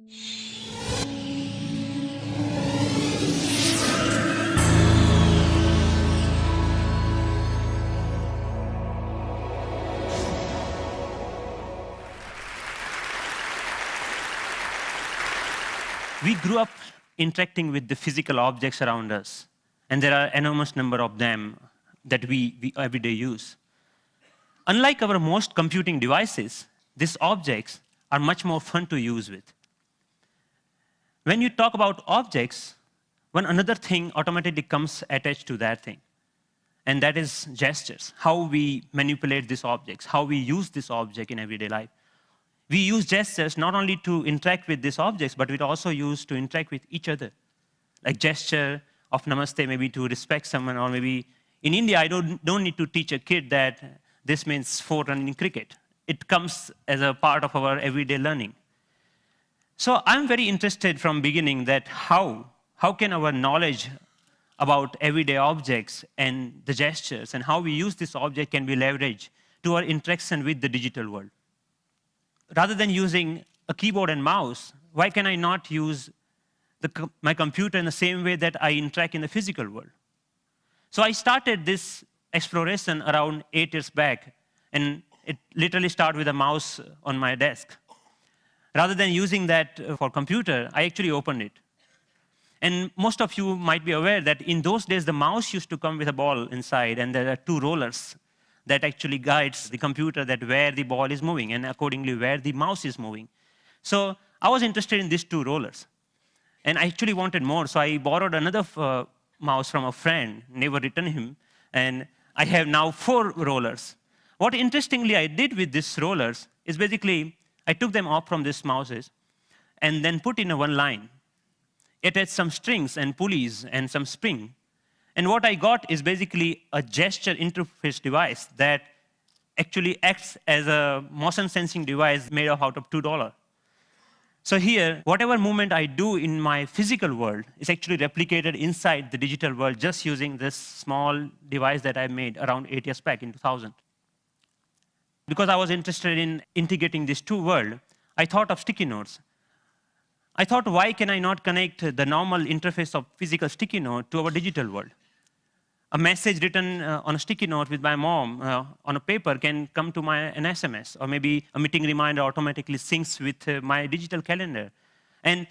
We grew up interacting with the physical objects around us, and there are an enormous number of them that we every day use. Unlike our most computing devices, these objects are much more fun to use with. When you talk about objects, one another thing automatically comes attached to that thing, and that is gestures, how we manipulate these objects, how we use this object in everyday life. We use gestures not only to interact with these objects, but we also use to interact with each other. Like gesture of namaste, maybe to respect someone, or maybe in India, I don't need to teach a kid that this means 4 runs in cricket. It comes as a part of our everyday learning. So I'm very interested from beginning that how can our knowledge about everyday objects and the gestures and how we use this object can be leveraged to our interaction with the digital world. Rather than using a keyboard and mouse, why can I not use my computer in the same way that I interact in the physical world? So I started this exploration around 8 years back, and it literally started with a mouse on my desk. Rather than using that for computer, I actually opened it. And most of you might be aware that in those days, the mouse used to come with a ball inside, and there are 2 rollers that actually guides the computer that where the ball is moving and accordingly where the mouse is moving. So I was interested in these 2 rollers. And I actually wanted more, so I borrowed another mouse from a friend, never returned him, and I have now 4 rollers. What interestingly I did with these rollers is basically I took them off from these mouses and then put in a one line. It had some strings and pulleys and some spring. And what I got is basically a gesture interface device that actually acts as a motion sensing device made out of $2. So here, whatever movement I do in my physical world is actually replicated inside the digital world just using this small device that I made around 8 years back in 2000. Because I was interested in integrating these 2 worlds, I thought of sticky notes. I thought, why can I not connect the normal interface of physical sticky note to our digital world? A message written on a sticky note with my mom on a paper can come to an SMS, or maybe a meeting reminder automatically syncs with my digital calendar. And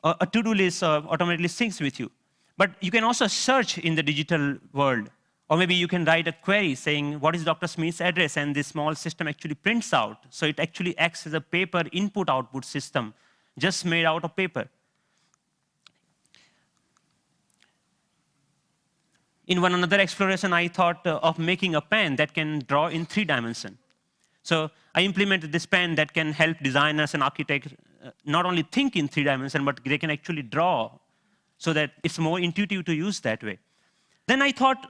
a to-do list automatically syncs with you. But you can also search in the digital world, or maybe you can write a query saying, what is Dr. Smith's address? And this small system actually prints out. So it actually acts as a paper input-output system, just made out of paper. In one another exploration, I thought of making a pen that can draw in 3 dimensions. So I implemented this pen that can help designers and architects not only think in 3 dimensions, but they can actually draw so that it's more intuitive to use that way. Then I thought,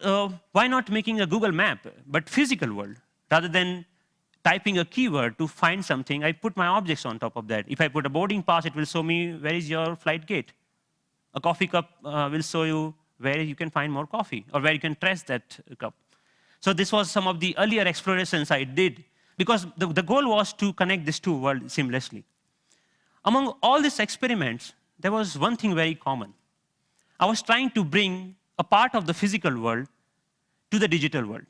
why not making a Google map, but physical world? Rather than typing a keyword to find something, I put my objects on top of that. If I put a boarding pass, it will show me where is your flight gate. A coffee cup will show you where you can find more coffee, or where you can trace that cup. So this was some of the earlier explorations I did, because the goal was to connect these 2 worlds seamlessly. Among all these experiments, there was one thing very common. I was trying to bring a part of the physical world to the digital world.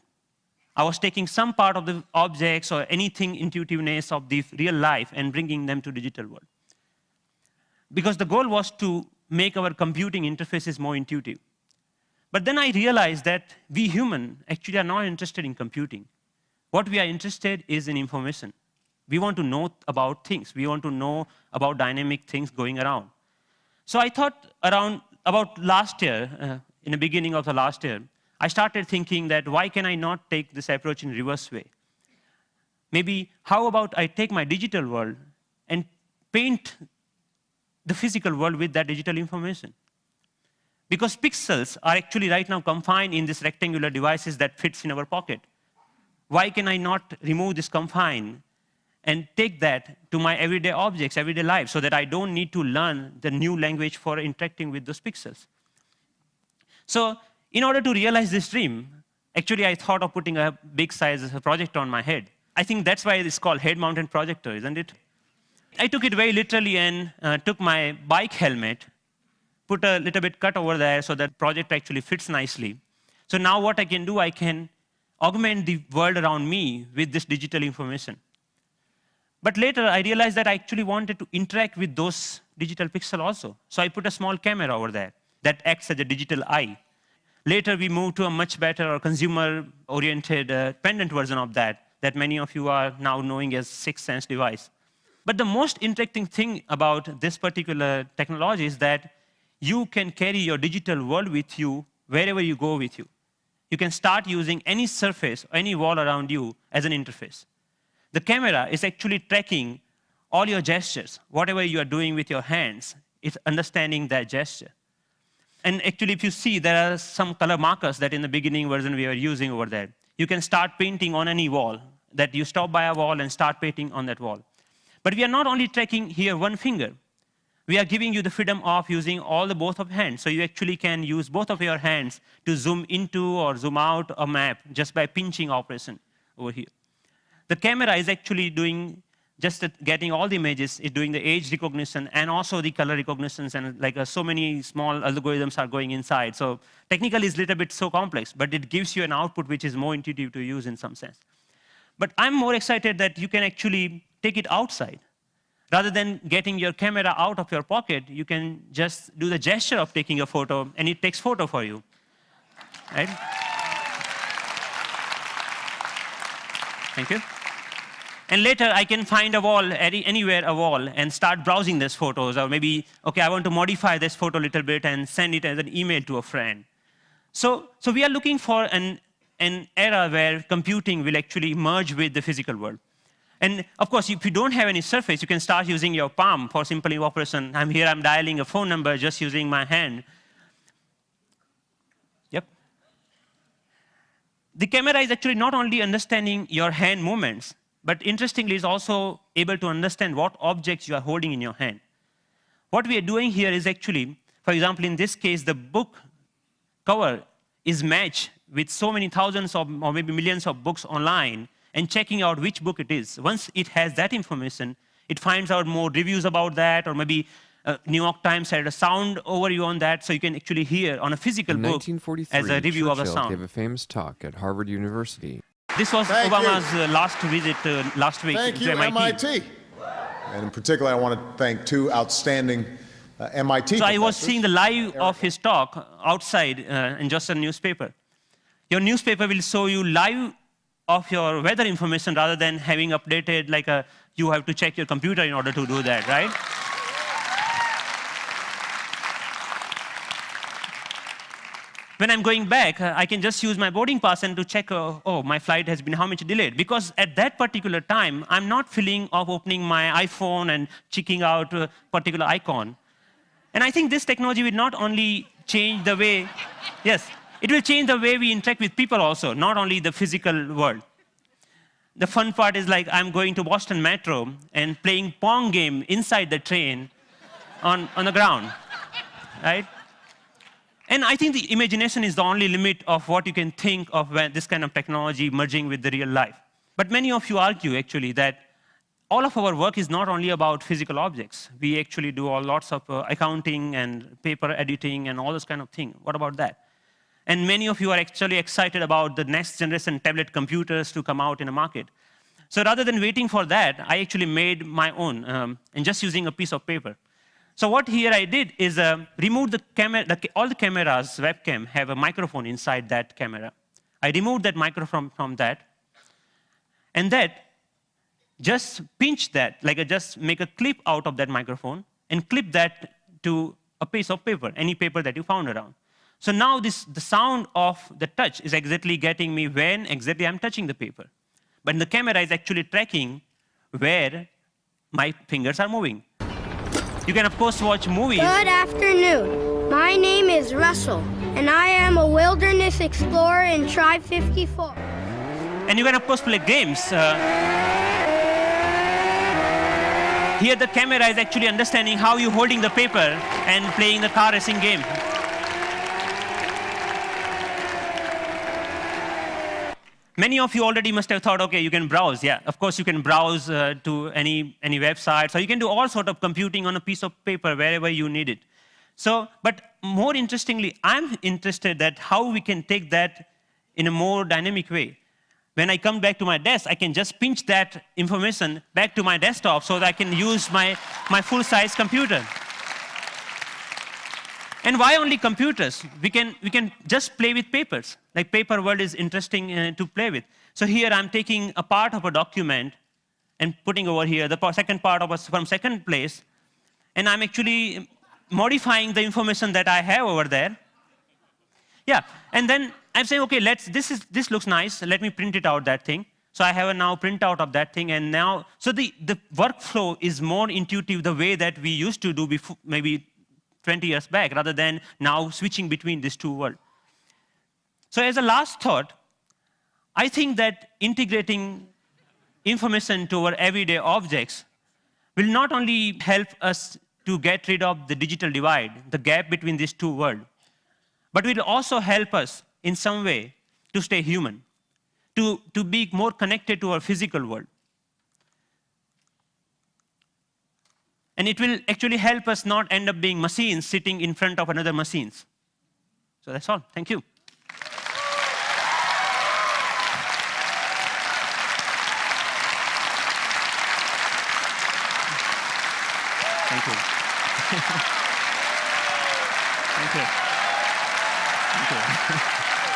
I was taking some part of the objects or anything intuitiveness of the real life and bringing them to digital world. Because the goal was to make our computing interfaces more intuitive. But then I realized that we humans actually are not interested in computing. What we are interested is in information. We want to know about things. We want to know about dynamic things going around. So I thought about last year, in the beginning of the last year, I started thinking that why can I not take this approach in reverse way? Maybe how about I take my digital world and paint the physical world with that digital information? Because pixels are actually right now confined in these rectangular devices that fits in our pocket. Why can I not remove this confine and take that to my everyday objects, everyday life, so that I don't need to learn the new language for interacting with those pixels? So in order to realize this dream, actually I thought of putting a big size projector on my head. I think that's why it's called head-mounted projector, isn't it? I took it very literally and took my bike helmet, put a little bit cut over there so that project actually fits nicely. So now what I can do, I can augment the world around me with this digital information. But later, I realized that I actually wanted to interact with those digital pixels also. So I put a small camera over there that acts as a digital eye. Later, we moved to a much better or consumer-oriented pendant version of that many of you are now knowing as sixth sense device. But the most interesting thing about this particular technology is that you can carry your digital world with you wherever you go with you. You can start using any surface, any wall around you as an interface. The camera is actually tracking all your gestures. Whatever you are doing with your hands, it's understanding that gesture. And actually, if you see, there are some color markers that in the beginning version we were using over there. You can start painting on any wall, that you stop by a wall and start painting on that wall. But we are not only tracking here one finger. We are giving you the freedom of using both of hands. So you actually can use both of your hands to zoom into or zoom out a map just by pinching operation over here. The camera is actually doing just getting all the images, it's doing the age recognition and also the color recognitions, and so many small algorithms are going inside. So technically it's a little bit so complex, but it gives you an output which is more intuitive to use in some sense. But I'm more excited that you can actually take it outside. Rather than getting your camera out of your pocket, you can just do the gesture of taking a photo, and it takes photo for you, right? Thank you. And later, I can find a wall, anywhere a wall, and start browsing these photos. Or maybe, OK, I want to modify this photo a little bit and send it as an email to a friend. So we are looking for an era where computing will actually merge with the physical world. And of course, if you don't have any surface, you can start using your palm for simple operation. I'm here, I'm dialing a phone number just using my hand. Yep. The camera is actually not only understanding your hand movements, but interestingly, it's also able to understand what objects you are holding in your hand. What we are doing here is actually, for example, in this case, the book cover is matched with so many thousands or maybe millions of books online, and checking out which book it is. Once it has that information, it finds out more reviews about that, or maybe New York Times had a sound overview on that, so you can actually hear on a physical book as a review of a sound. Gave a famous talk at Harvard University. This was Obama's last visit last week to MIT. And in particular, I want to thank two outstanding MIT So I was seeing the live of his talk outside in just a newspaper. Your newspaper will show you live of your weather information rather than having updated you have to check your computer in order to do that, right? When I'm going back, I can just use my boarding pass and to check, oh, my flight has been how much delayed. Because at that particular time, I'm not feeling of opening my iPhone and checking out a particular icon. And I think this technology will not only change the way, yes, it will change the way we interact with people also, not only the physical world. The fun part is I'm going to Boston Metro and playing Pong game inside the train on the ground, right? And I think the imagination is the only limit of what you can think of when this kind of technology merging with the real life. But many of you argue, actually, that all of our work is not only about physical objects. We actually do lots of accounting and paper editing and all this kind of thing. What about that? And many of you are actually excited about the next generation tablet computers to come out in the market. So rather than waiting for that, I actually made my own, and just using a piece of paper. So what here I did is remove the camera. All the cameras, webcam, have a microphone inside that camera. I removed that microphone from that, and that just pinch that, just make a clip out of that microphone and clip that to a piece of paper, any paper that you found around. So now the sound of the touch is exactly getting me when exactly I'm touching the paper. But the camera is actually tracking where my fingers are moving. You can, of course, watch movies. Good afternoon. My name is Russell, and I am a wilderness explorer in Tribe 54. And you can, of course, play games. Here, the camera is actually understanding how you're holding the paper and playing the car racing game. many of you already must have thought, OK, you can browse. Yeah, of course, you can browse to any website. So you can do all sort of computing on a piece of paper wherever you need it. So, but more interestingly, I'm interested that how we can take that in a more dynamic way. When I come back to my desk, I can just pinch that information back to my desktop so that I can use my full-size computer. And why only computers? We can just play with papers. Like paper world is interesting to play with. So here I'm taking a part of a document and putting over here the second part of from second place, and I'm actually modifying the information that I have over there. Yeah, and then I'm saying, okay, this looks nice. Let me print it out, that thing. So I have a now printout of that thing, and now, so the workflow is more intuitive the way that we used to do before, maybe 20 years back, rather than now switching between these two worlds. So as a last thought, I think that integrating information to our everyday objects will not only help us to get rid of the digital divide, the gap between these two worlds, but will also help us in some way to stay human, to be more connected to our physical world. And it will actually help us not end up being machines sitting in front of another machines. So that's all. Thank you. Thank you. Thank you.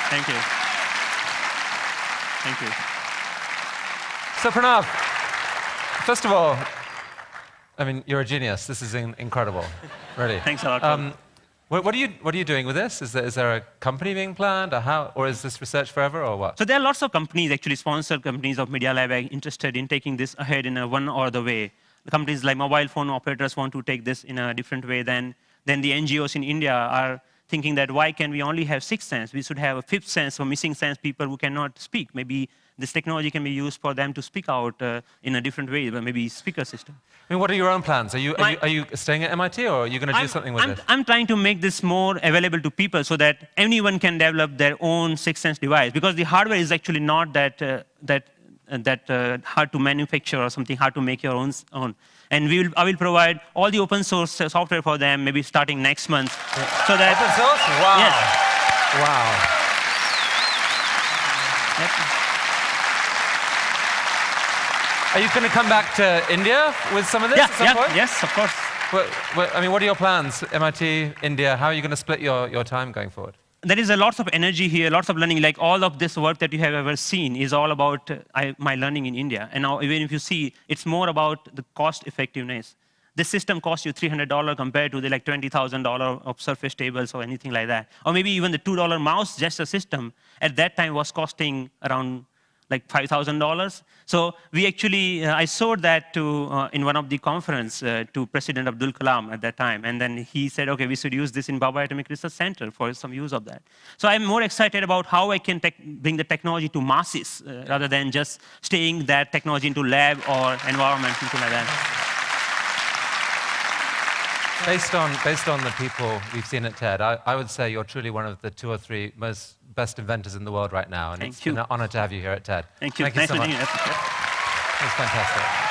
Thank you. Thank you. Thank you. So Pranav, first of all, I mean, you're a genius. This is incredible, really. Thanks a lot. What are you doing with this? Is there a company being planned, or is this research forever, or what? So there are lots of companies, actually sponsored companies of Media Lab, interested in taking this ahead in a one or the way. Companies like mobile phone operators want to take this in a different way than the NGOs in India are thinking that why can we only have sixth sense? We should have a fifth sense for missing sense people who cannot speak. Maybe this technology can be used for them to speak out in a different way, maybe speaker system. I mean, what are your own plans? Are you staying at MIT, or are you going to do something with this? I'm trying to make this more available to people so that anyone can develop their own sixth sense device, because the hardware is actually not that hard to manufacture or something, hard to make your own. And I will provide all the open source software for them, maybe starting next month. Yeah. So that open source? Wow. Yes. Wow. Yep. Are you going to come back to India with some of this at some point? Yes, of course. I mean, what are your plans? MIT, India, how are you going to split your time going forward? There is a lots of energy here, lots of learning. Like all of this work that you have ever seen is all about my learning in India. And now, even if you see, it's more about the cost effectiveness. This system costs you $300 compared to the like $20,000 of Surface tables or anything like that. Or maybe even the $2 mouse gesture system at that time was costing around like $5,000. So we actually, I showed that to, in one of the conference to President Abdul Kalam at that time. And then he said, okay, we should use this in Bhabha Atomic Research Center for some use of that. So I'm more excited about how I can bring the technology to masses rather than just staying that technology into lab or environment, something like that. Based on the people we've seen at TED, I would say you're truly one of the 2 or 3 best inventors in the world right now. And it's been an honor to have you here at TED. Thank you. Thank you so much. Nice meeting you. It was fantastic.